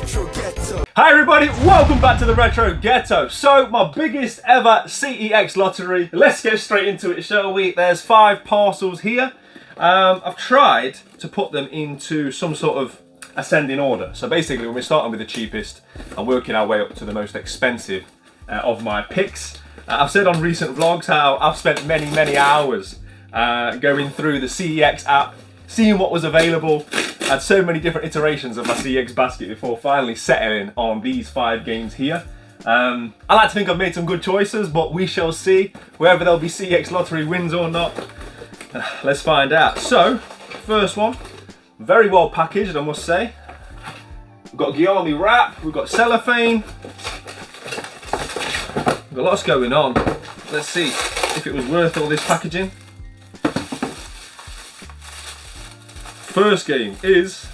Retro Ghetto. Hi everybody, welcome back to the Retro Ghetto. So, my biggest ever CEX lottery. Let's get straight into it, shall we? There's 5 parcels here. I've tried to put them into some sort of ascending order. So basically, when we're starting with the cheapest and working our way up to the most expensive of my picks. I've said on recent vlogs how I've spent many hours going through the CEX app, seeing what was available. I had so many different iterations of my CEX basket before finally settling on these 5 games here. I like to think I've made some good choices, but we shall see whether there'll be CEX lottery wins or not. Let's find out. So, first one, very well packaged, I must say. We've got Gyami wrap, we've got cellophane. We've got lots going on. Let's see if it was worth all this packaging. First game is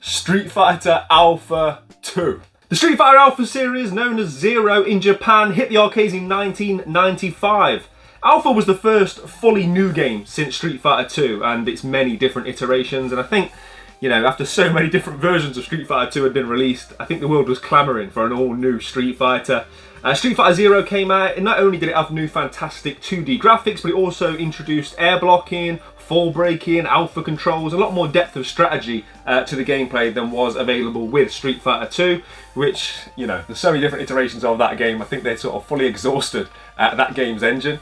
Street Fighter Alpha 2. The Street Fighter Alpha series, known as Zero in Japan, hit the arcades in 1995. Alpha was the first fully new game since Street Fighter 2 and its many different iterations, and I think, you know, after so many different versions of Street Fighter 2 had been released, I think the world was clamouring for an all-new Street Fighter. Street Fighter Zero came out, and not only did it have new fantastic 2D graphics, but it also introduced air blocking, fall braking, alpha controls, a lot more depth of strategy to the gameplay than was available with Street Fighter 2, which, you know, there's so many different iterations of that game, I think they sort of fully exhausted that game's engine.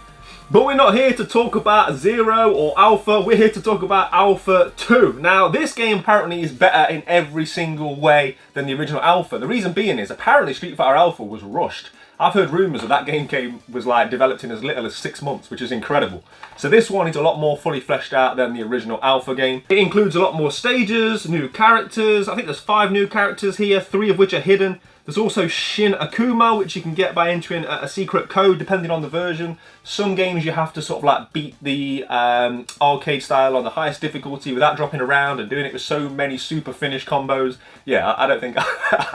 But we're not here to talk about Zero or Alpha, we're here to talk about Alpha 2. Now, this game apparently is better in every single way than the original Alpha. The reason being is, apparently Street Fighter Alpha was rushed. I've heard rumours that game was like developed in as little as 6 months, which is incredible. So this one is a lot more fully fleshed out than the original Alpha game. It includes a lot more stages, new characters. I think there's 5 new characters here, 3 of which are hidden. There's also Shin Akuma, which you can get by entering a secret code depending on the version. Some games you have to sort of like beat the arcade style on the highest difficulty without dropping around and doing it with so many super finish combos. Yeah, I don't think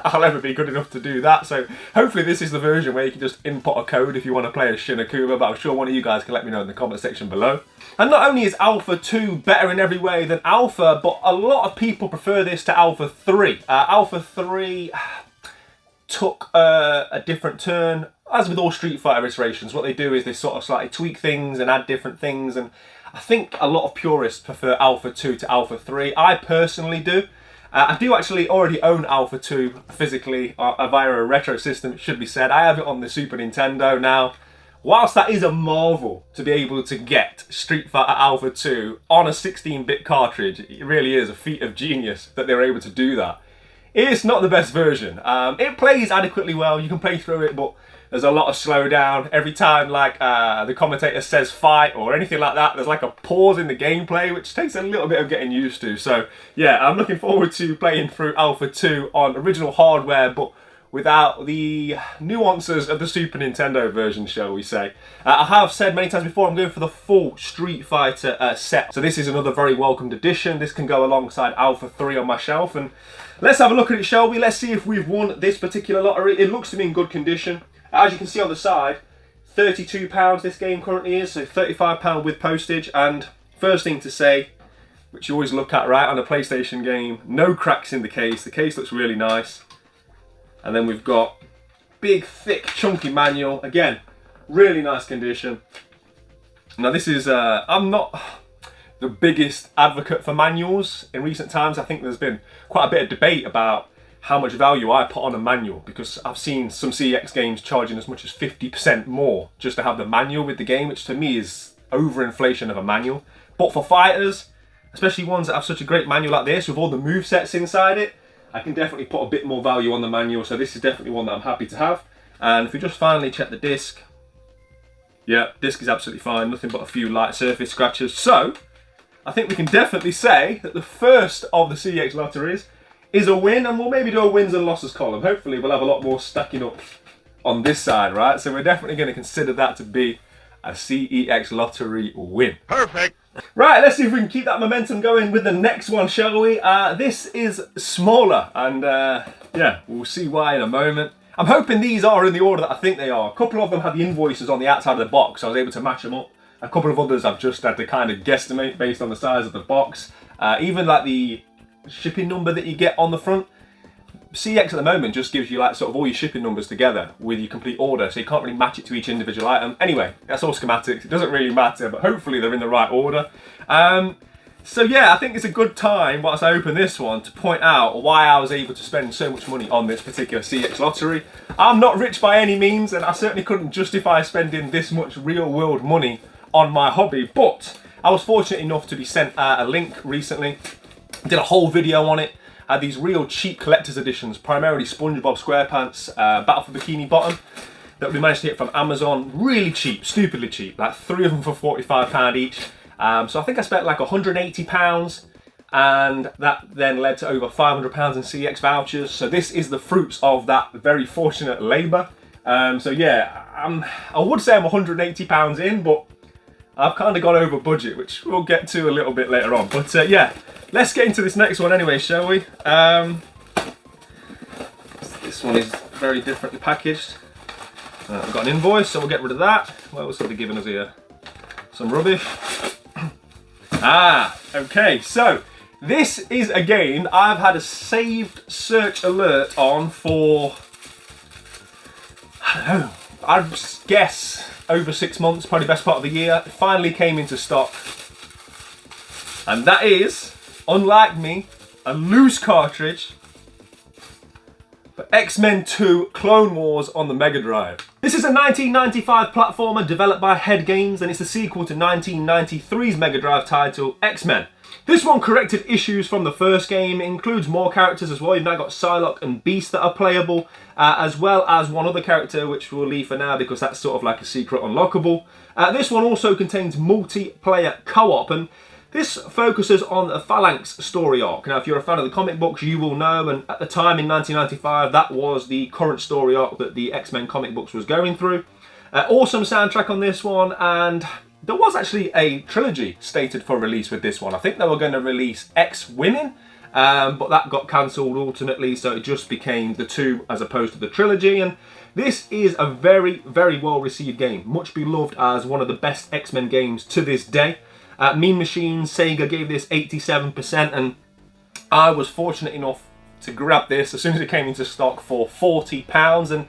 I'll ever be good enough to do that. So hopefully this is the version where you can just input a code if you want to play as Shin Akuma, but I'm sure one of you guys can let me know in the comment section below. And not only is Alpha 2 better in every way than Alpha, but a lot of people prefer this to Alpha 3. Alpha 3... took a different turn. As with all Street Fighter iterations, what they do is they sort of slightly tweak things and add different things, and I think a lot of purists prefer Alpha 2 to Alpha 3. I personally do. I do actually already own Alpha 2 physically via a retro system, it should be said. I have it on the Super Nintendo now. Whilst that is a marvel to be able to get Street Fighter Alpha 2 on a 16-bit cartridge, it really is a feat of genius that they were able to do that. It's not the best version. It plays adequately well, you can play through it, but there's a lot of slowdown. Every time like the commentator says fight or anything like that, there's like a pause in the gameplay, which takes a little bit of getting used to. So yeah, I'm looking forward to playing through Alpha 2 on original hardware, but without the nuances of the Super Nintendo version, shall we say. I have said many times before, I'm going for the full Street Fighter set. So this is another very welcomed addition. This can go alongside Alpha 3 on my shelf, and let's have a look at it, shall we? Let's see if we've won this particular lottery. It looks to me in good condition. As you can see on the side, £32 this game currently is, so £35 with postage. And first thing to say, which you always look at, right, on a PlayStation game, no cracks in the case. The case looks really nice. And then we've got big, thick, chunky manual. Again, really nice condition. Now this is, I'm not the biggest advocate for manuals. In recent times, I think there's been quite a bit of debate about how much value I put on a manual, because I've seen some CEX games charging as much as 50% more just to have the manual with the game, which to me is overinflation of a manual. But for fighters, especially ones that have such a great manual like this, with all the movesets inside it, I can definitely put a bit more value on the manual, so this is definitely one that I'm happy to have. And if we just finally check the disc, yeah, disc is absolutely fine, nothing but a few light surface scratches. So, I think we can definitely say that the first of the CEX lotteries is a win, and we'll maybe do a wins and losses column. Hopefully we'll have a lot more stacking up on this side, right? So we're definitely going to consider that to be a CEX lottery win. Perfect. Right, let's see if we can keep that momentum going with the next one, shall we? This is smaller, and yeah, we'll see why in a moment. I'm hoping these are in the order that I think they are. A couple of them had the invoices on the outside of the box, so I was able to match them up. A couple of others I've just had to kind of guesstimate based on the size of the box. Even like the shipping number that you get on the front. CEX at the moment just gives you like sort of all your shipping numbers together with your complete order, so you can't really match it to each individual item. Anyway, that's all schematics, it doesn't really matter, but hopefully they're in the right order. So yeah, I think it's a good time, whilst I open this one, to point out why I was able to spend so much money on this particular CEX lottery. I'm not rich by any means, and I certainly couldn't justify spending this much real world money on my hobby, but I was fortunate enough to be sent a link recently. Did a whole video on it. Had these real cheap collector's editions, primarily SpongeBob SquarePants, Battle for Bikini Bottom, that we managed to get from Amazon. Really cheap, stupidly cheap, like 3 of them for £45 each. So I think I spent like £180, and that then led to over £500 in CEX vouchers. So this is the fruits of that very fortunate labour. So yeah, I would say I'm £180 in, but I've kind of gone over budget, which we'll get to a little bit later on. But yeah, let's get into this next one anyway, shall we? This one is very differently packaged. I've got an invoice, so we'll get rid of that. What else have they given us here? Some rubbish. Okay, so this is a game I've had a saved search alert on for, I don't know, I'd guess over 6 months, probably best part of the year. It finally came into stock. And that is, unlike me, a loose cartridge for X-Men 2 Clone Wars on the Mega Drive. This is a 1995 platformer developed by Head Games, and it's the sequel to 1993's Mega Drive title, X-Men. This one corrected issues from the first game. It includes more characters as well. You've now got Psylocke and Beast that are playable, as well as one other character, which we'll leave for now because that's sort of like a secret unlockable. This one also contains multiplayer co-op, and this focuses on a Phalanx story arc. Now, if you're a fan of the comic books, you will know, and at the time in 1995, that was the current story arc that the X-Men comic books was going through. Awesome soundtrack on this one, and there was actually a trilogy stated for release with this one. I think they were going to release X-Women, but that got cancelled ultimately, so it just became the 2 as opposed to the trilogy. And this is a very, very well received game, much beloved as one of the best X-Men games to this day. Mean Machines, Sega gave this 87%, and I was fortunate enough to grab this as soon as it came into stock for £40. And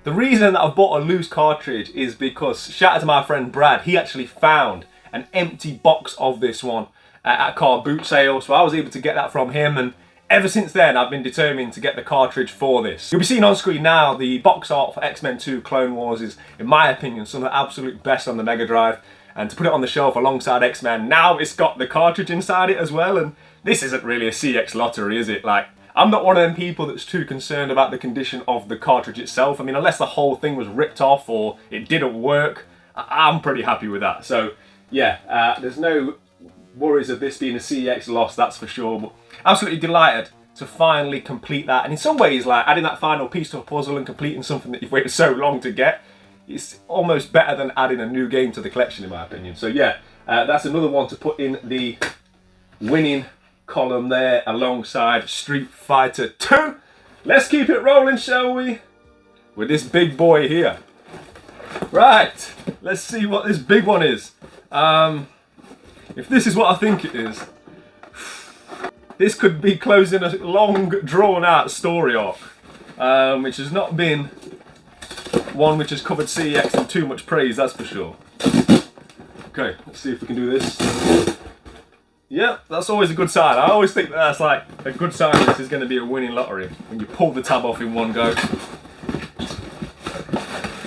the reason that I bought a loose cartridge is because, shout out to my friend Brad, he actually found an empty box of this one at a car boot sale, so I was able to get that from him, and ever since then I've been determined to get the cartridge for this. You'll be seeing on screen now the box art for X-Men 2 Clone Wars is, in my opinion, some of the absolute best on the Mega Drive. And to put it on the shelf alongside X-Men, now it's got the cartridge inside it as well, and this isn't really a CEX lottery, is it? Like, I'm not one of them people that's too concerned about the condition of the cartridge itself. I mean, unless the whole thing was ripped off or it didn't work, I'm pretty happy with that. So, yeah, there's no worries of this being a CEX loss, that's for sure. But absolutely delighted to finally complete that. And in some ways, like, adding that final piece to a puzzle and completing something that you've waited so long to get, it's almost better than adding a new game to the collection, in my opinion. So yeah, that's another one to put in the winning column there alongside Street Fighter 2. Let's keep it rolling, shall we? With this big boy here. Right, let's see what this big one is. If this is what I think it is, this could be closing a long, drawn-out story arc, which has not been one which has covered CEX in too much praise, that's for sure. Okay, let's see if we can do this. Yeah, that's always a good sign. I always think that's like a good sign this is going to be a winning lottery when you pull the tab off in one go.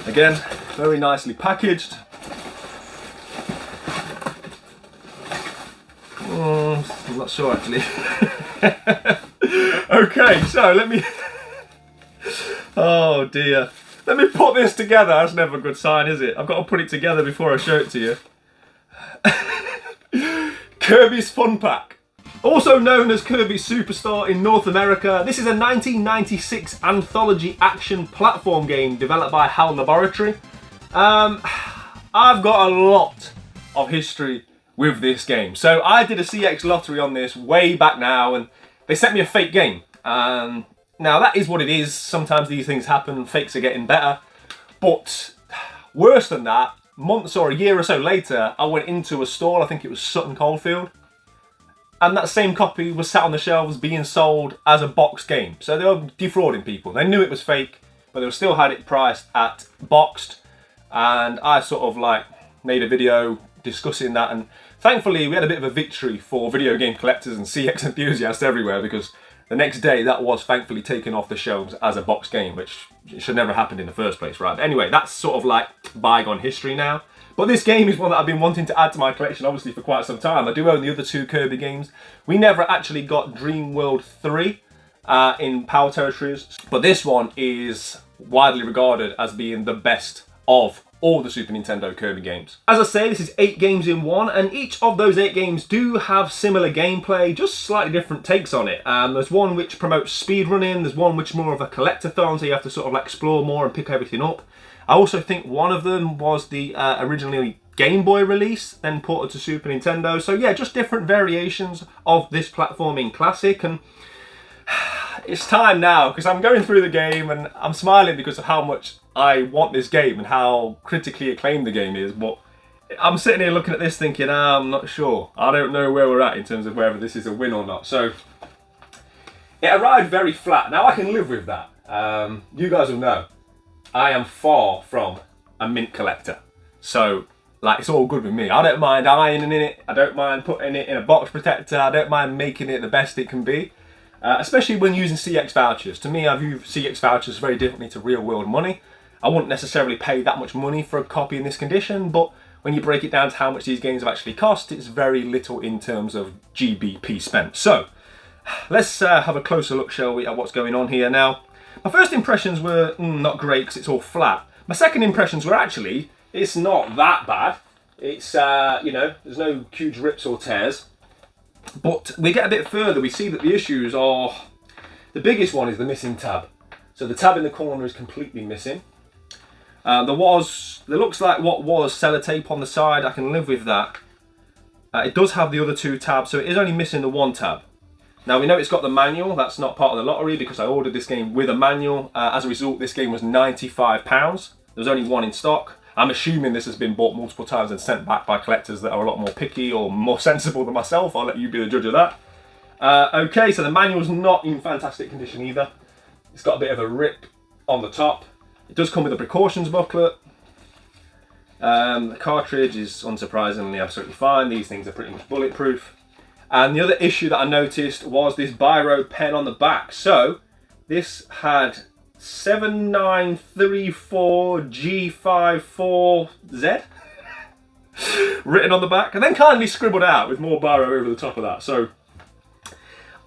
Again, very nicely packaged. I'm not sure actually. Okay, so let me... Oh dear. Let me put this together. That's never a good sign, is it? I've got to put it together before I show it to you. Kirby's Fun Pack. Also known as Kirby Superstar in North America, this is a 1996 anthology action platform game developed by HAL Laboratory. I've got a lot of history with this game. So I did a CEX lottery on this way back now, and they sent me a fake game. Now that is what it is. Sometimes these things happen, fakes are getting better. But worse than that, months or a year or so later, I went into a stall, I think it was Sutton Coldfield, and that same copy was sat on the shelves being sold as a boxed game. So they were defrauding people. They knew it was fake, but they still had it priced at boxed. And I sort of like made a video discussing that, and thankfully we had a bit of a victory for video game collectors and CX enthusiasts everywhere, because the next day that was thankfully taken off the shelves as a boxed game, which should never have happened in the first place, right? But anyway, that's sort of like bygone history now. But this game is one that I've been wanting to add to my collection, obviously, for quite some time. I do own the other two Kirby games. We never actually got Dream World 3 in Power Territories, but this one is widely regarded as being the best of all the Super Nintendo Kirby games. As I say, this is 8 games in one, and each of those 8 games do have similar gameplay, just slightly different takes on it. There's one which promotes speedrunning, there's one which is more of a collectathon, so you have to sort of like explore more and pick everything up. I also think one of them was the originally Game Boy release, then ported to Super Nintendo. So yeah, just different variations of this platforming classic, and it's time now, because I'm going through the game and I'm smiling because of how much I want this game and how critically acclaimed the game is, but I'm sitting here looking at this thinking, I'm not sure. I don't know where we're at in terms of whether this is a win or not. So it arrived very flat. Now I can live with that. You guys will know I am far from a mint collector. So like, it's all good with me. I don't mind ironing it. I don't mind putting it in a box protector. I don't mind making it the best it can be. Especially when using CX vouchers. To me, I view CX vouchers very differently to real world money. I wouldn't necessarily pay that much money for a copy in this condition, but when you break it down to how much these games have actually cost, it's very little in terms of GBP spent. So, let's have a closer look, shall we, at what's going on here. Now, my first impressions were not great because it's all flat. My second impressions were actually, it's not that bad. It's, you know, there's no huge rips or tears. But we get a bit further, we see that the issues are, the biggest one is the missing tab. So the tab in the corner is completely missing. There looks like what was sellotape on the side. I can live with that. It does have the other 2 tabs, so it is only missing the 1 tab. Now we know it's got the manual. That's not part of the lottery because I ordered this game with a manual. As a result, this game was £95. There's only 1 in stock. I'm assuming this has been bought multiple times and sent back by collectors that are a lot more picky or more sensible than myself. I'll let you be the judge of that. Okay, so the manual's not in fantastic condition either. It's got a bit of a rip on the top. It does come with a precautions booklet. The cartridge is unsurprisingly absolutely fine. These things are pretty much bulletproof. And the other issue that I noticed was this biro pen on the back. So this had 7934G54Z written on the back, and then kindly scribbled out with more biro over the top of that. So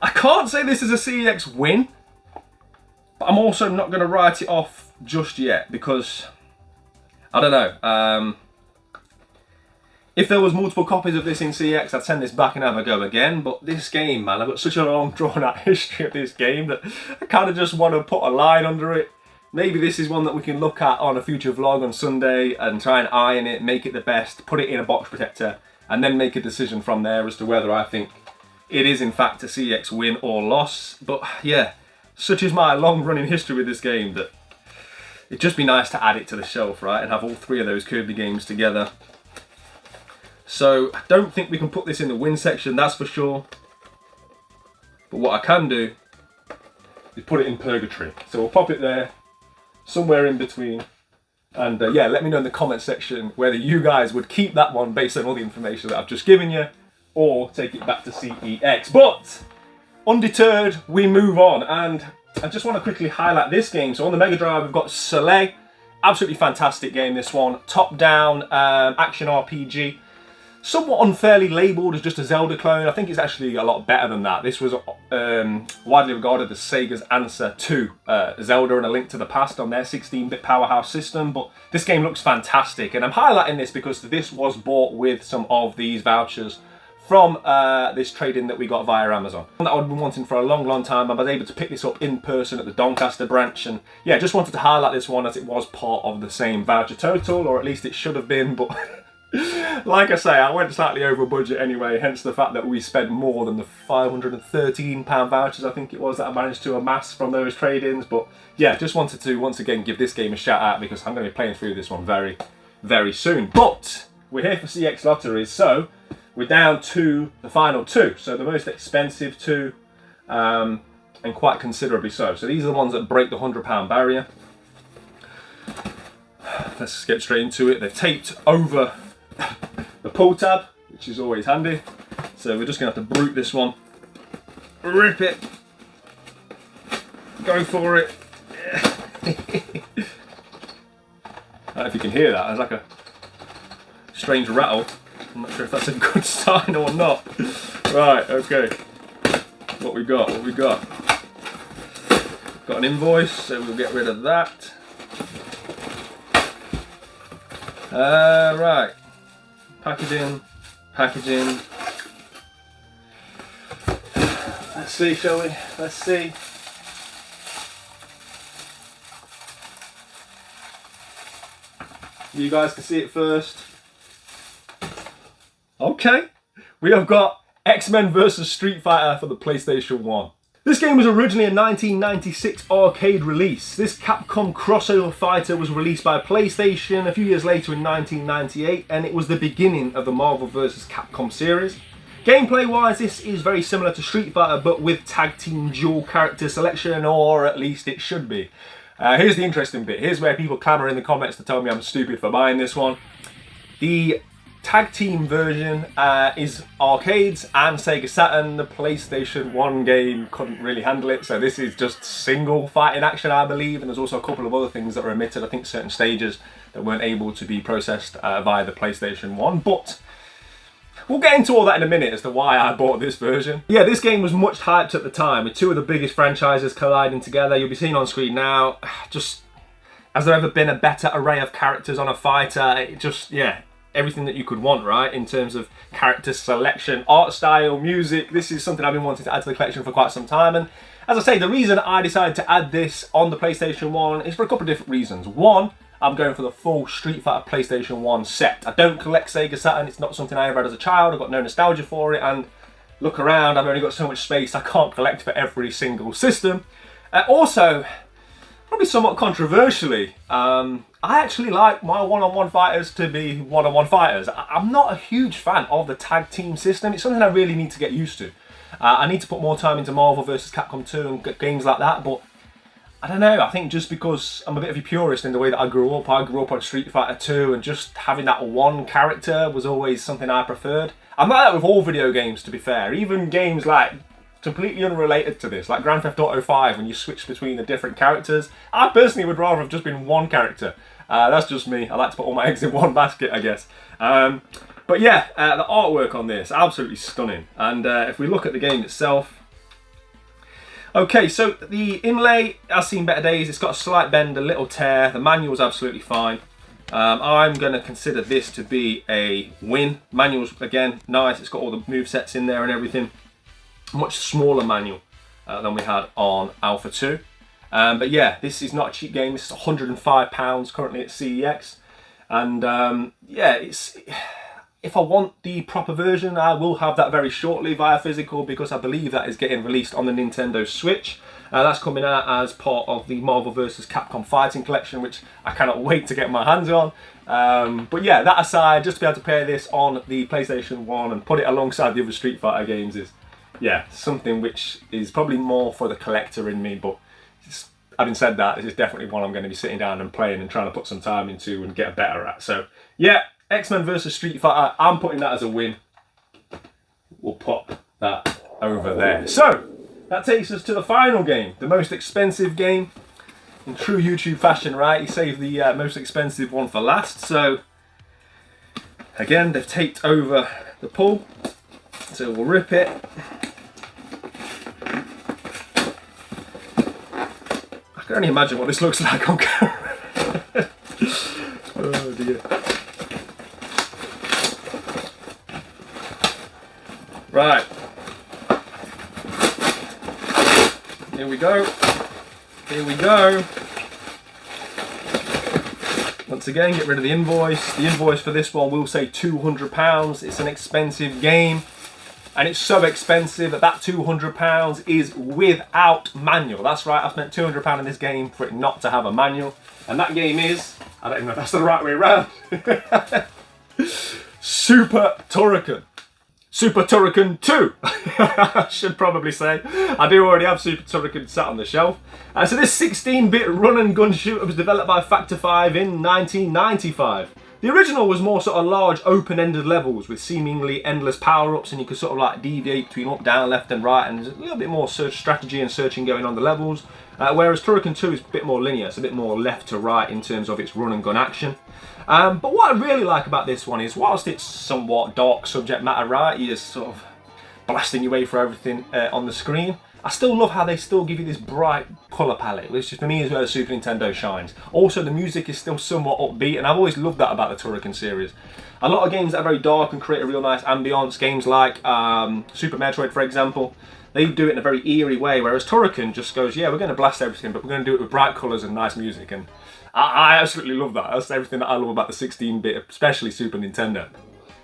I can't say this is a CEX win, but I'm also not going to write it off just yet because I don't know. If there was multiple copies of this in CEX, I'd send this back and have a go again. But this game, man, I've got such a long drawn out history of this game that I kind of just want to put a line under it. Maybe this is one that we can look at on a future vlog on Sunday and try and iron it, make it the best, put it in a box protector, and then make a decision from there as to whether I think it is in fact a CEX win or loss. But yeah, such is my long running history with this game that it'd just be nice to add it to the shelf, right, and have all 3 of those Kirby games together. So I don't think we can put this in the win section, that's for sure. But what I can do is put it in purgatory. So we'll pop it there, somewhere in between. And yeah, let me know in the comment section whether you guys would keep that one based on all the information that I've just given you, or take it back to CEX. But undeterred, we move on. And I just want to quickly highlight this game. So on the Mega Drive, we've got Soleil. Absolutely fantastic game, this one. Top-down action RPG. Somewhat unfairly labelled as just a Zelda clone. I think it's actually a lot better than that. This was widely regarded as Sega's answer to Zelda and A Link to the Past on their 16-bit powerhouse system. But this game looks fantastic, and I'm highlighting this because this was bought with some of these vouchers from this trade-in that we got via Amazon. That I've been wanting for a long time. I was able to pick this up in person at the Doncaster branch, and yeah, just wanted to highlight this one as it was part of the same voucher total, or at least it should have been, but like I say, I went slightly over budget anyway, hence the fact that we spent more than the £513 vouchers I think it was that I managed to amass from those trade-ins. But yeah, just wanted to once again give this game a shout out because I'm going to be playing through this one very, very soon. But we're here for CX Lotteries, so we're down to the final two. So the most expensive two, and quite considerably so. So these are the ones that break the £100 barrier. Let's just get straight into it. They've taped over the pull tab, which is always handy. So we're just gonna have to brute this one. Rip it. Go for it. I don't know if you can hear that. There's like a strange rattle. I'm not sure if that's a good sign or not. Right, okay. What we got? What we got? Got an invoice, so we'll get rid of that. Right. Packaging. Packaging. Let's see, shall we? Let's see. You guys can see it first. Okay. We have got X-Men vs Street Fighter for the PlayStation 1. This game was originally a 1996 arcade release. This Capcom crossover fighter was released by PlayStation a few years later in 1998, and it was the beginning of the Marvel vs Capcom series. Gameplay wise, this is very similar to Street Fighter, but with tag team dual character selection, or at least it should be. Here's the interesting bit. Here's where people clamour in the comments to tell me I'm stupid for buying this one. The tag team version is arcades and Sega Saturn. The PlayStation 1 game couldn't really handle it, so this is just single fighting action, I believe, and there's also a couple of other things that were omitted. I think certain stages that weren't able to be processed via the PlayStation 1, but we'll get into all that in a minute as to why I bought this version. Yeah, this game was much hyped at the time, with two of the biggest franchises colliding together. You'll be seeing on screen now, just, has there ever been a better array of characters on a fighter? It just, yeah, everything that you could want, right? In terms of character selection, art style, music. This is something I've been wanting to add to the collection for quite some time. And as I say, the reason I decided to add this on the PlayStation 1 is for a couple of different reasons. One, I'm going for the full Street Fighter PlayStation 1 set. I don't collect Sega Saturn. It's not something I ever had as a child. I've got no nostalgia for it. And look around, I've only got so much space. I can't collect for every single system. Also, probably somewhat controversially, I actually like my one-on-one fighters to be one-on-one fighters. I'm not a huge fan of the tag team system. It's something I really need to get used to. I need to put more time into Marvel vs Capcom 2 and games like that, but I don't know, I think just because I'm a bit of a purist in the way that I grew up on Street Fighter 2, and just having that one character was always something I preferred. I'm like that with all video games, to be fair. Even games like completely unrelated to this, like Grand Theft Auto 5, when you switch between the different characters. I personally would rather have just been one character. That's just me. I like to put all my eggs in one basket, I guess. But yeah, the artwork on this, absolutely stunning. And if we look at the game itself, okay, so the inlay has seen better days. It's got a slight bend, a little tear. The manual's absolutely fine. I'm going to consider this to be a win. Manual's, again, nice. It's got all the movesets in there and everything. Much smaller manual than we had on Alpha 2. But yeah, this is not a cheap game. This is £105 currently at CEX. And yeah, if I want the proper version, I will have that very shortly via physical, because I believe that is getting released on the Nintendo Switch. That's coming out as part of the Marvel vs Capcom Fighting Collection, which I cannot wait to get my hands on. But yeah, that aside, just to be able to play this on the PlayStation 1 and put it alongside the other Street Fighter games is, yeah, something which is probably more for the collector in me. But having said that, this is definitely one I'm going to be sitting down and playing and trying to put some time into and get better at. So yeah, X-Men vs Street Fighter, I'm putting that as a win. We'll pop that over there. So that takes us to the final game, the most expensive game. In true YouTube fashion, right? You save the most expensive one for last. So again, they've taped over the pull, so we'll rip it. I can only imagine what this looks like on camera. Oh dear. Right. Here we go. Here we go. Once again, get rid of the invoice. The invoice for this one will say £200. It's an expensive game. And it's so expensive that that £200 is without manual. That's right, I spent £200 in this game for it not to have a manual. And that game is, I don't even know if that's the right way around, Super Turrican. Super Turrican 2, I should probably say. I do already have Super Turrican sat on the shelf. So this 16-bit run and gun shooter was developed by Factor 5 in 1995. The original was more sort of large open-ended levels with seemingly endless power-ups, and you could sort of like deviate between up, down, left and right, and there's a little bit more search strategy and searching going on the levels. Whereas Turrican 2 is a bit more linear, it's a bit more left to right in terms of its run and gun action. But what I really like about this one is, whilst it's somewhat dark subject matter, right, you're just sort of blasting your way for everything on the screen, I still love how they still give you this bright colour palette, which for me is where the Super Nintendo shines. Also, the music is still somewhat upbeat, and I've always loved that about the Turrican series. A lot of games that are very dark and create a real nice ambience, games like Super Metroid, for example, they do it in a very eerie way, whereas Turrican just goes, yeah, we're going to blast everything, but we're going to do it with bright colours and nice music, and I absolutely love that. That's everything that I love about the 16-bit, especially Super Nintendo.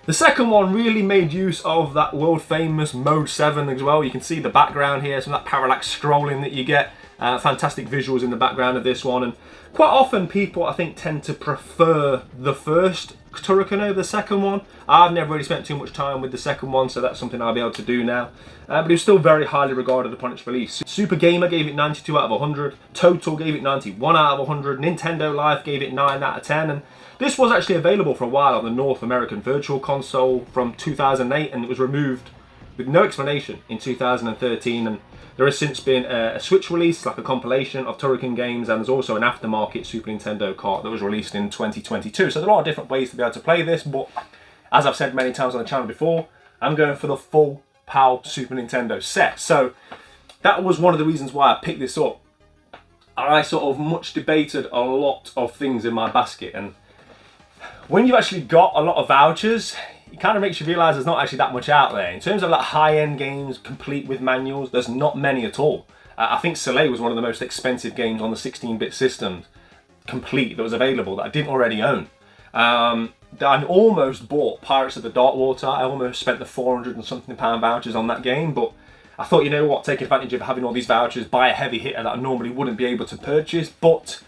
The second one really made use of that world famous Mode 7 as well. You can see the background here, some of that parallax scrolling that you get. Fantastic visuals in the background of this one, and quite often people, I think, tend to prefer the first Turrican over the second one. I've never really spent too much time with the second one, so that's something I'll be able to do now. But it was still very highly regarded upon its release. Super Gamer gave it 92 out of 100, Total gave it 91 out of 100, Nintendo Life gave it 9 out of 10, and this was actually available for a while on the North American Virtual Console from 2008, and it was removed with no explanation in 2013, and there has since been a Switch release, like a compilation of Turrican games, and there's also an aftermarket Super Nintendo cart that was released in 2022. So there are different ways to be able to play this, but as I've said many times on the channel before, I'm going for the full PAL Super Nintendo set. So that was one of the reasons why I picked this up. I sort of much debated a lot of things in my basket, and when you've actually got a lot of vouchers, it kind of makes you realise there's not actually that much out there. In terms of like high-end games complete with manuals, there's not many at all. I think Soleil was one of the most expensive games on the 16-bit systems complete that was available that I didn't already own. I almost bought Pirates of the Darkwater. I almost spent the 400 and something pound vouchers on that game, but I thought, you know what, take advantage of having all these vouchers, buy a heavy hitter that I normally wouldn't be able to purchase, but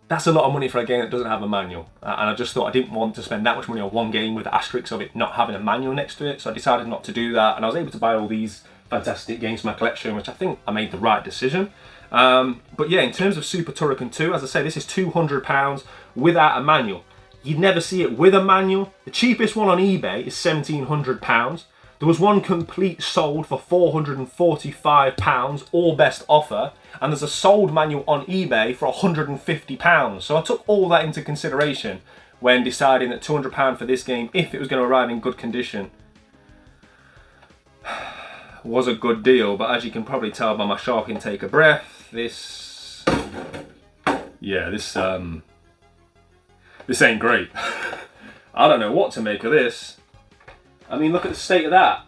that's a lot of money for a game that doesn't have a manual. And I just thought I didn't want to spend that much money on one game with the asterisks of it not having a manual next to it, so I decided not to do that, and I was able to buy all these fantastic games for my collection, which I think I made the right decision. But yeah, in terms of Super Turrican 2, as I say, this is £200 without a manual. You'd never see it with a manual. The cheapest one on eBay is £1,700. There was one complete sold for £445, all best offer, and there's a sold manual on eBay for £150. So I took all that into consideration when deciding that £200 for this game, if it was going to arrive in good condition, was a good deal. But as you can probably tell by my sharp intake of breath, this ain't great. I don't know what to make of this. I mean, look at the state of that.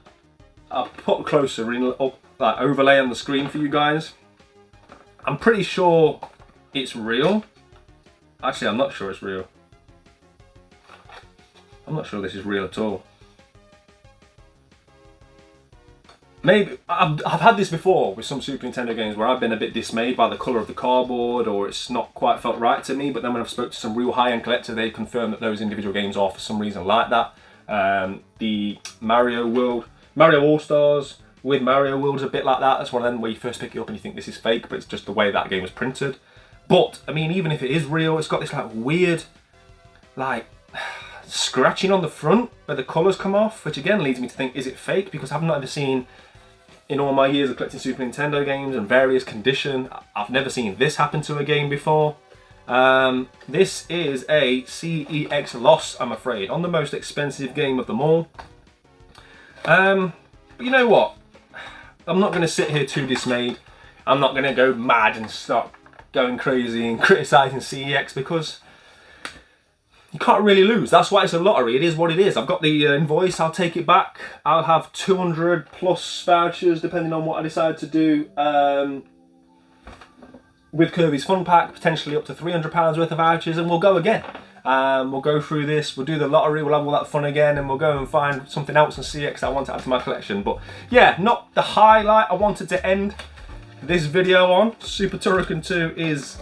I'll put closer in, like overlay on the screen for you guys. I'm pretty sure it's real. Actually, I'm not sure it's real. I'm not sure this is real at all. Maybe, I've had this before with some Super Nintendo games where I've been a bit dismayed by the colour of the cardboard, or it's not quite felt right to me, but then when I've spoke to some real high-end collectors, they confirm that those individual games are for some reason like that. The Mario All-Stars with Mario World is a bit like that. That's one of them where you first pick it up and you think this is fake, but it's just the way that game was printed. But, I mean, even if it is real, it's got this like weird, like, scratching on the front where the colours come off, which again leads me to think, is it fake? Because I've not ever seen, in all my years of collecting Super Nintendo games and various condition, I've never seen this happen to a game before. This is a CEX loss, I'm afraid, on the most expensive game of them all. But you know what? I'm not going to sit here too dismayed. I'm not going to go mad and start going crazy and criticising CEX, because you can't really lose. That's why it's a lottery. It is what it is. I've got the invoice. I'll take it back. I'll have 200 plus vouchers depending on what I decide to do with Kirby's Fun Pack, potentially up to £300 worth of vouchers, and we'll go again. We'll go through this, we'll do the lottery, we'll have all that fun again, and we'll go and find something else in CX that I want to add to my collection. But yeah, not the highlight I wanted to end this video on. Super Turrican 2 is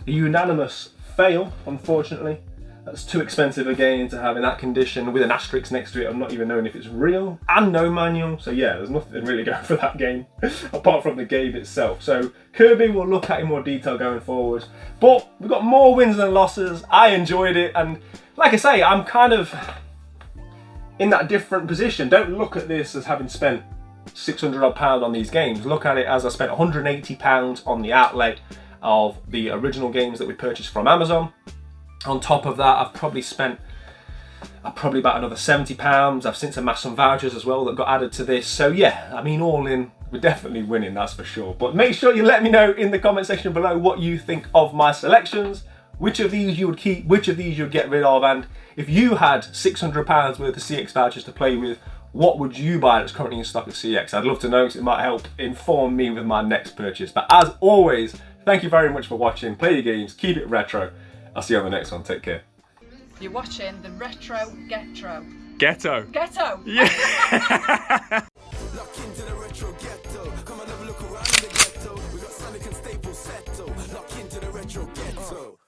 a unanimous fail, unfortunately. That's too expensive again to have in that condition with an asterisk next to it. I'm not even knowing if it's real, and no manual. So yeah, there's nothing really going for that game apart from the game itself. So Kirby we'll look at in more detail going forward. But we've got more wins than losses. I enjoyed it, and like I say, I'm kind of in that different position. Don't look at this as having spent £600 odd on these games. Look at it as I spent £180 on the outlay of the original games that we purchased from Amazon. On top of that, I've probably spent about another £70. I've since amassed some vouchers as well that got added to this. So yeah, I mean, all in, we're definitely winning, that's for sure. But make sure you let me know in the comment section below what you think of my selections, which of these you would keep, which of these you'd get rid of, and if you had £600 worth of CX vouchers to play with, what would you buy that's currently in stock at CX? I'd love to know, because it might help inform me with my next purchase. But as always, thank you very much for watching. Play your games, keep it retro. I'll see you on the next one. Take care. You're watching the Retro Ghetto. Ghetto. Ghetto. Yeah. Lock into the retro ghetto. Come and have a look around the ghetto. We got Sonic and Staples settle. Lock into the retro ghetto.